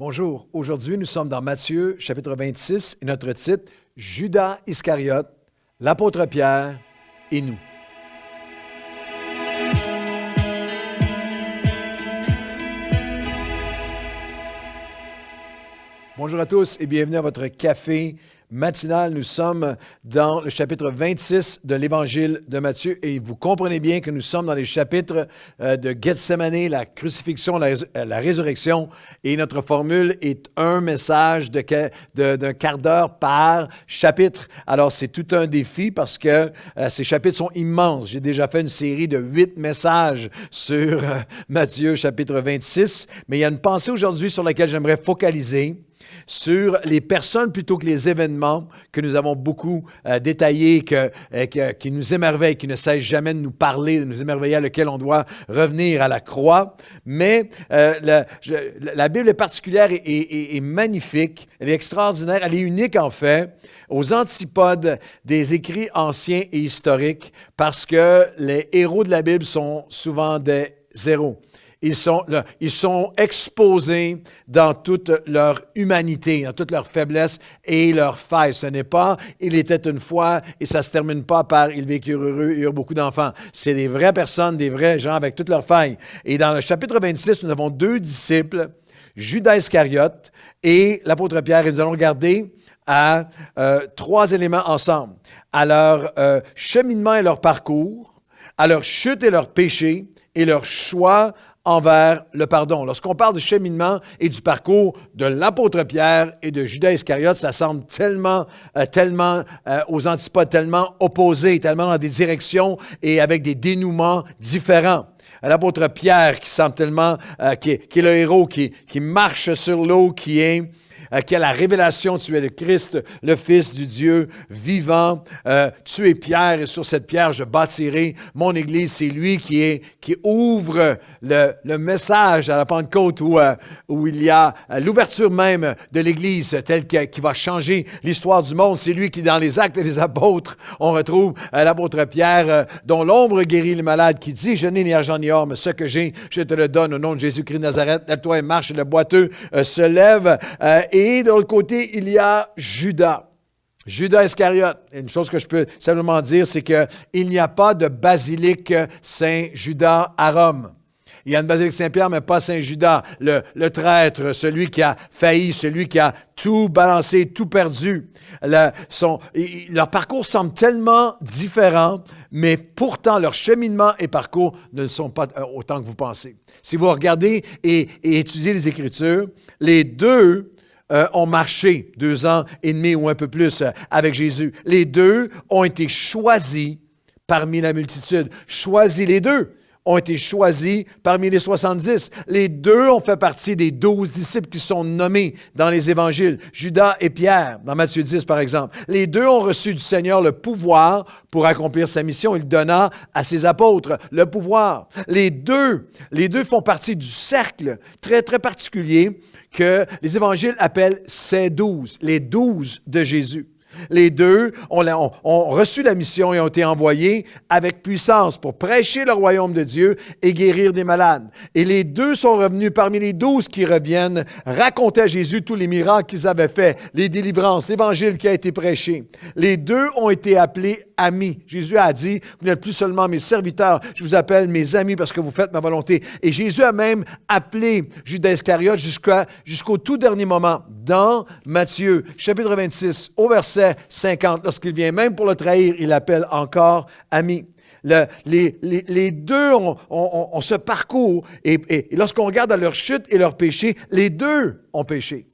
Bonjour, aujourd'hui nous sommes dans Matthieu chapitre 26 et notre titre « Judas Iscariote, l'apôtre Pierre et nous ». Bonjour à tous et bienvenue à votre café matinal. Nous sommes dans le chapitre 26 de l'Évangile de Matthieu et vous comprenez bien que nous sommes dans les chapitres de Gethsémani, la crucifixion, la résurrection et notre formule est un message d'un quart d'heure par chapitre. Alors c'est tout un défi parce que ces chapitres sont immenses. J'ai déjà fait une série de 8 messages sur Matthieu chapitre 26, mais il y a une pensée aujourd'hui sur laquelle j'aimerais focaliser sur les personnes plutôt que les événements que nous avons beaucoup détaillés, qui nous émerveillent, qui ne cessent jamais de nous parler, de nous émerveiller, à lequel on doit revenir à la croix. Mais la Bible est particulière et magnifique, elle est extraordinaire, elle est unique en fait, aux antipodes des écrits anciens et historiques, parce que les héros de la Bible sont souvent des zéros. Ils sont exposés dans toute leur humanité, dans toute leur faiblesse et leur faille. Ce n'est pas « il était une fois » et ça ne se termine pas par « ils vécurent heureux et eurent beaucoup d'enfants ». C'est des vraies personnes, des vrais gens avec toutes leurs failles. Et dans le chapitre 26, nous avons 2 disciples, Judas Iscariote et l'apôtre Pierre. Et nous allons regarder à 3 éléments ensemble. À leur cheminement et leur parcours, à leur chute et leur péché et leur choix envers le pardon. Lorsqu'on parle du cheminement et du parcours de l'apôtre Pierre et de Judas Iscariote, ça semble tellement aux antipodes, tellement opposés, tellement dans des directions et avec des dénouements différents. L'apôtre Pierre qui semble tellement, qui est le héros, qui marche sur l'eau, qui a la révélation, tu es le Christ, le Fils du Dieu vivant. Tu es Pierre et sur cette pierre, je bâtirai mon Église. C'est lui qui ouvre le message à la Pentecôte où il y a l'ouverture même de l'Église telle qui va changer l'histoire du monde. C'est lui qui, dans les Actes des Apôtres, on retrouve l'apôtre Pierre dont l'ombre guérit les malades, qui dit « Je n'ai ni argent ni or, mais ce que j'ai, je te le donne au nom de Jésus-Christ de Nazareth. Lève-toi et marche. » Et le boiteux se lève et de l'autre côté, il y a Judas. Judas Iscariote. Une chose que je peux simplement dire, c'est qu'il n'y a pas de basilique Saint-Judas à Rome. Il y a une basilique Saint-Pierre, mais pas Saint-Judas, le traître, celui qui a failli, celui qui a tout balancé, tout perdu. Leur parcours semble tellement différent, mais pourtant leur cheminement et parcours ne sont pas autant que vous pensez. Si vous regardez et étudiez les Écritures, les deux ont marché 2 ans et demi ou un peu plus avec Jésus. Les 2 ont été choisis parmi la multitude. Les 2 ont été choisis parmi les 70. Les 2 ont fait partie des 12 disciples qui sont nommés dans les évangiles. Judas et Pierre, dans Matthieu 10 par exemple. Les 2 ont reçu du Seigneur le pouvoir pour accomplir sa mission. Il donna à ses apôtres le pouvoir. Les deux font partie du cercle très, très particulier que les évangiles appellent ces 12, les 12 de Jésus. Les 2 ont reçu la mission et ont été envoyés avec puissance pour prêcher le royaume de Dieu et guérir des malades. Et les 2 sont revenus parmi les 12 qui reviennent raconter à Jésus tous les miracles qu'ils avaient faits, les délivrances, l'évangile qui a été prêché. Les 2 ont été appelés amis. Jésus a dit, vous n'êtes plus seulement mes serviteurs, je vous appelle mes amis parce que vous faites ma volonté. Et Jésus a même appelé Judas Iscariote jusqu'au tout dernier moment. Dans Matthieu, chapitre 26, au verset 50, lorsqu'il vient même pour le trahir, il l'appelle encore ami. Les 2 ont ce parcours et lorsqu'on regarde à leur chute et leur péché, les 2 ont péché.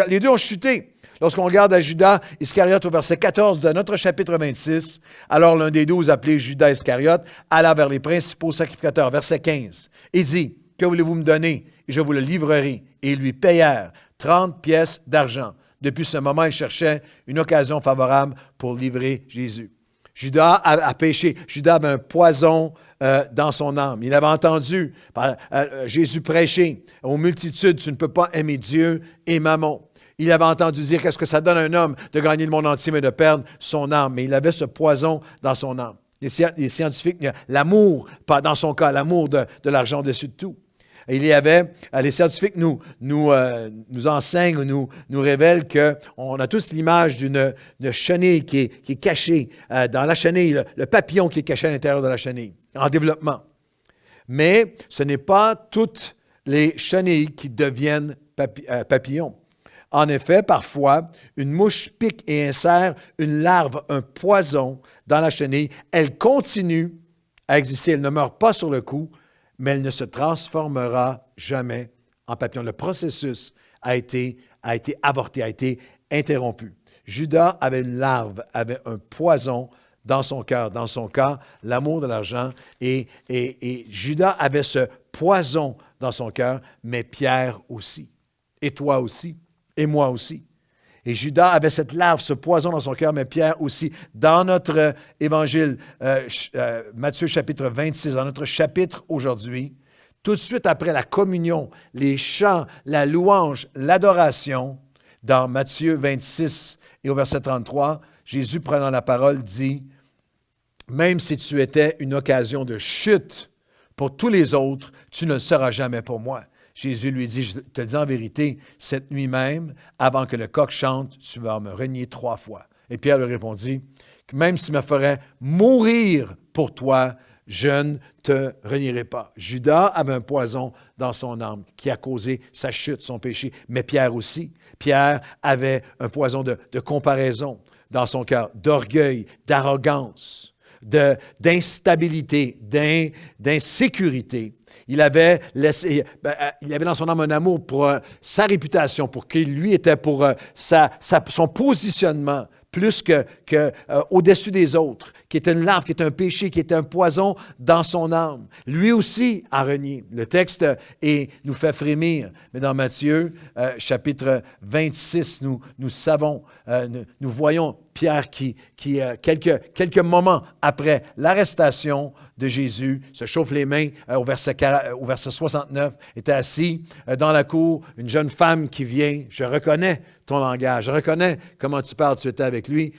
Les 2 ont chuté. Lorsqu'on regarde à Judas Iscariote au verset 14 de notre chapitre 26, alors l'un des 12 appelé Judas Iscariote alla vers les principaux sacrificateurs. Verset 15, il dit, « Que voulez-vous me donner? Et je vous le livrerai. » Et ils lui payèrent 30 pièces d'argent. Depuis ce moment, il cherchait une occasion favorable pour livrer Jésus. Judas a péché. Judas avait un poison dans son âme. Il avait entendu Jésus prêcher aux multitudes, « Tu ne peux pas aimer Dieu et Mammon. » Il avait entendu dire qu'est-ce que ça donne à un homme de gagner le monde entier mais de perdre son âme. Mais il avait ce poison dans son âme. Les scientifiques, l'amour, dans son cas, l'amour de l'argent au-dessus de tout. il y avait, les scientifiques nous enseignent, nous révèlent qu'on a tous l'image d'une chenille qui est cachée dans la chenille, le papillon qui est caché à l'intérieur de la chenille, en développement. Mais ce n'est pas toutes les chenilles qui deviennent papillons. En effet, parfois, une mouche pique et insère une larve, un poison dans la chenille. Elle continue à exister. Elle ne meurt pas sur le coup, mais elle ne se transformera jamais en papillon. Le processus a été avorté, a été interrompu. Judas avait une larve, avait un poison dans son cœur. Dans son cas, l'amour de l'argent. Et Judas avait ce poison dans son cœur, mais Pierre aussi. Et toi aussi. Et moi aussi. Et Judas avait cette larve, ce poison dans son cœur, mais Pierre aussi. Dans notre évangile, Matthieu chapitre 26, dans notre chapitre aujourd'hui, tout de suite après la communion, les chants, la louange, l'adoration, dans Matthieu 26 et au verset 33, Jésus prenant la parole dit, « Même si tu étais une occasion de chute pour tous les autres, tu ne le seras jamais pour moi. » Jésus lui dit, « Je te dis en vérité, cette nuit même, avant que le coq chante, tu vas me renier 3 fois. » Et Pierre lui répondit, « Même s'il me ferait mourir pour toi, je ne te renierai pas. » Judas avait un poison dans son âme qui a causé sa chute, son péché, mais Pierre aussi. Pierre avait un poison de comparaison dans son cœur, d'orgueil, d'arrogance, d'instabilité, d'insécurité. Il avait dans son âme un amour pour sa réputation, pour qui lui était pour son positionnement, plus au-dessus des autres, qui était une larve, qui était un péché, qui était un poison dans son âme. Lui aussi a renié. Le texte nous fait frémir. Mais dans Matthieu, chapitre 26, nous savons, nous voyons Pierre qui quelques moments après l'arrestation de Jésus, se chauffe les mains au verset 69, était assis dans la cour, une jeune femme qui vient, je reconnais ton langage, je reconnais comment tu parles, tu étais avec lui.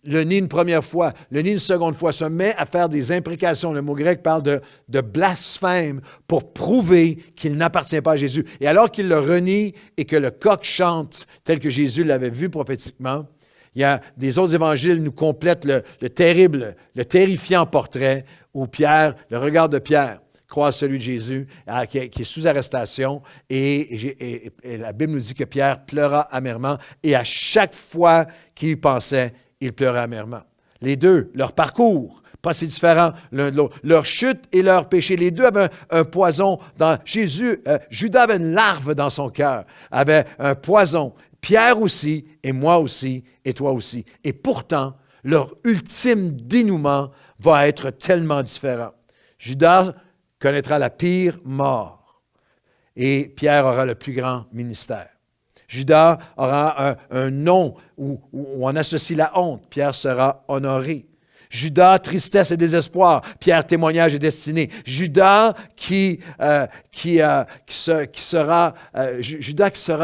Le nie une première fois, le nie une seconde fois, se met à faire des imprécations. Le mot grec parle de blasphème pour prouver qu'il n'appartient pas à Jésus. Et alors qu'il le renie et que le coq chante tel que Jésus l'avait vu prophétiquement, il y a des autres évangiles nous complètent le terrifiant portrait où Pierre, le regard de Pierre, croise celui de Jésus, qui est sous arrestation. Et la Bible nous dit que Pierre pleura amèrement. Et à chaque fois qu'il y pensait, il pleurait amèrement. Les deux, leur parcours, pas si différent l'un de l'autre. Leur chute et leur péché. Les deux avaient un poison dans Judas avait une larve dans son cœur, avait un poison. Pierre aussi, et moi aussi, et toi aussi. Et pourtant, leur ultime dénouement va être tellement différent. Judas connaîtra la pire mort et Pierre aura le plus grand ministère. Judas aura un nom où on associe la honte. Pierre sera honoré. Judas, tristesse et désespoir. Pierre, témoignage et destinée. Judas qui sera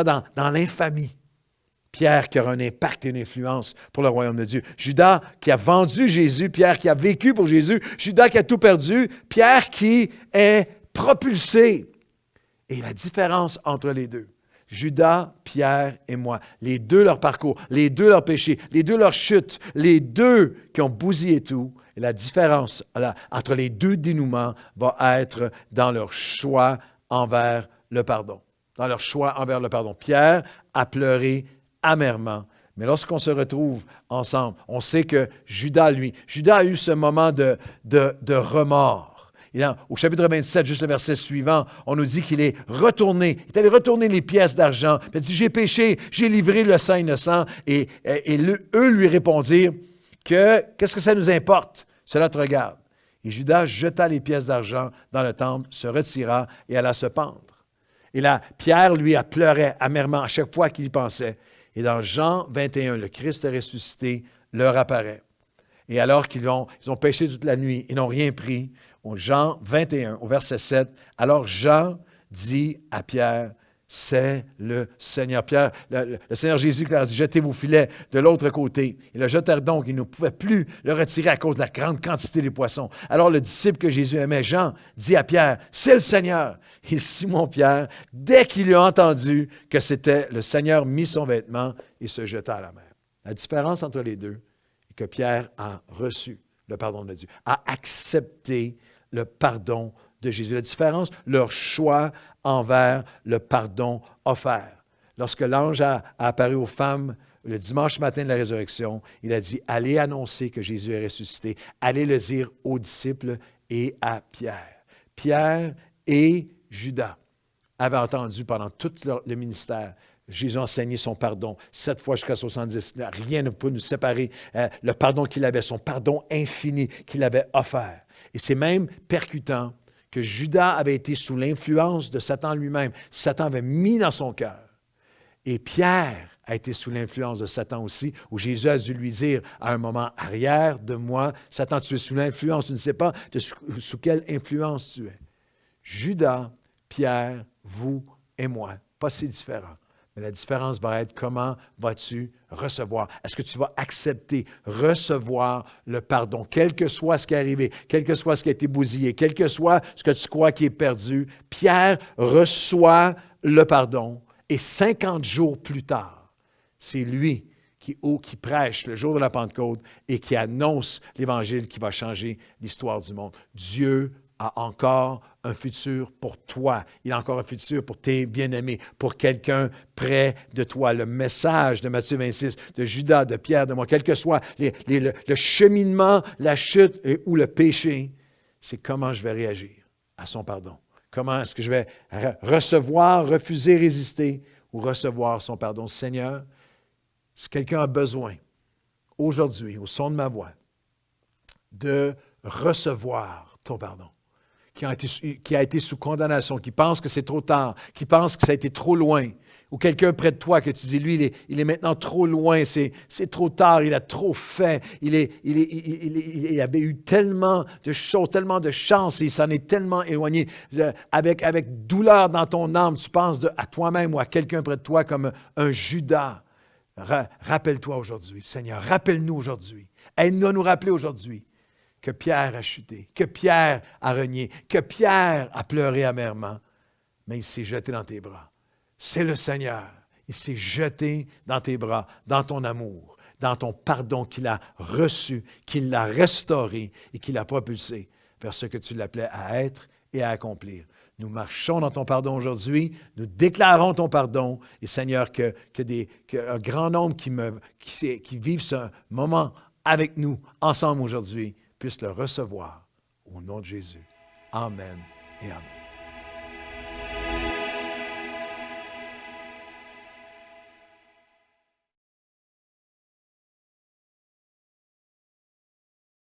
dans l'infamie. Pierre qui aura un impact et une influence pour le royaume de Dieu. Judas qui a vendu Jésus. Pierre qui a vécu pour Jésus. Judas qui a tout perdu. Pierre qui est propulsé. Et la différence entre les deux. Judas, Pierre et moi. Les deux leur parcours, les deux leurs péchés, les deux leurs chutes, les deux qui ont bousillé tout. Et la différence entre les deux dénouements va être dans leur choix envers le pardon. Dans leur choix envers le pardon. Pierre a pleuré amèrement. Mais lorsqu'on se retrouve ensemble, on sait que Judas a eu ce moment de remords. Au chapitre 27, juste le verset suivant, on nous dit qu'il est retourné. Il est allé retourner les pièces d'argent. Il a dit, j'ai péché, j'ai livré le sang innocent. Et eux lui répondirent qu'est-ce que ça nous importe? Cela te regarde. Et Judas jeta les pièces d'argent dans le temple, se retira et alla se pendre. Et là, Pierre, lui, a pleuré amèrement à chaque fois qu'il y pensait. Et dans Jean 21, le Christ ressuscité leur apparaît. Et alors ils ont péché toute la nuit, ils n'ont rien pris. Au Jean 21, au verset 7, alors Jean dit à Pierre, « Qu'est-ce que tu as fait? » Il dit, « Je n'ai rien pris. » Et alors qu'ils ont péché toute la nuit, ils n'ont rien pris. Au Jean 21, au verset 7, alors Jean dit à Pierre, « Qu'est-ce que tu as fait? » Il dit, « Je n'ai rien pris. » Et alors Jean dit à Pierre, c'est le Seigneur. Pierre, le Seigneur Jésus leur a dit, jetez vos filets de l'autre côté. Ils le jetèrent donc, ils ne pouvaient plus le retirer à cause de la grande quantité des poissons. Alors le disciple que Jésus aimait, Jean, dit à Pierre, c'est le Seigneur. Et Simon-Pierre, dès qu'il a entendu que c'était le Seigneur, mit son vêtement et se jeta à la mer. La différence entre les deux est que Pierre a reçu le pardon de Dieu, a accepté le pardon de Jésus. La différence, leur choix envers le pardon offert. Lorsque l'ange a apparu aux femmes le dimanche matin de la résurrection, il a dit, allez annoncer que Jésus est ressuscité. Allez le dire aux disciples et à Pierre. Pierre et Judas avaient entendu pendant tout le ministère Jésus enseignait son pardon, 7 fois jusqu'à 70. Rien ne peut nous séparer. Le pardon qu'il avait, son pardon infini qu'il avait offert. Et c'est même percutant que Judas avait été sous l'influence de Satan lui-même. Satan avait mis dans son cœur. Et Pierre a été sous l'influence de Satan aussi, où Jésus a dû lui dire à un moment, arrière de moi, Satan, tu es sous l'influence, tu ne sais pas sous quelle influence tu es. Judas, Pierre, vous et moi, pas si différents. Mais la différence va être comment vas-tu recevoir. Est-ce que tu vas accepter, recevoir le pardon, quel que soit ce qui est arrivé, quel que soit ce qui a été bousillé, quel que soit ce que tu crois qui est perdu. Pierre reçoit le pardon et 50 jours plus tard, c'est lui qui prêche le jour de la Pentecôte et qui annonce l'Évangile qui va changer l'histoire du monde. Dieu a encore un futur pour toi. Il a encore un futur pour tes bien-aimés, pour quelqu'un près de toi. Le message de Matthieu 26, de Judas, de Pierre, de moi, quel que soit le cheminement, la chute ou le péché, c'est comment je vais réagir à son pardon. Comment est-ce que je vais recevoir, refuser, résister ou recevoir son pardon. Seigneur, si quelqu'un a besoin, aujourd'hui, au son de ma voix, de recevoir ton pardon, qui a été sous condamnation, qui pense que c'est trop tard, qui pense que ça a été trop loin, ou quelqu'un près de toi que tu dis, lui, il est maintenant trop loin, c'est trop tard, il a trop fait, il avait eu tellement de choses, tellement de chances, et il s'en est tellement éloigné. Avec douleur dans ton âme, tu penses à toi-même ou à quelqu'un près de toi comme un Judas. Rappelle-toi aujourd'hui, Seigneur, rappelle-nous aujourd'hui. Aide-nous à nous rappeler aujourd'hui que Pierre a chuté, que Pierre a renié, que Pierre a pleuré amèrement, mais il s'est jeté dans tes bras. C'est le Seigneur. Il s'est jeté dans tes bras, dans ton amour, dans ton pardon qu'il a reçu, qu'il l'a restauré et qu'il a propulsé vers ce que tu l'appelais à être et à accomplir. Nous marchons dans ton pardon aujourd'hui, nous déclarons ton pardon, et Seigneur, qu'un grand nombre qui vivent ce moment avec nous, ensemble aujourd'hui, puissent le recevoir au nom de Jésus. Amen et amen.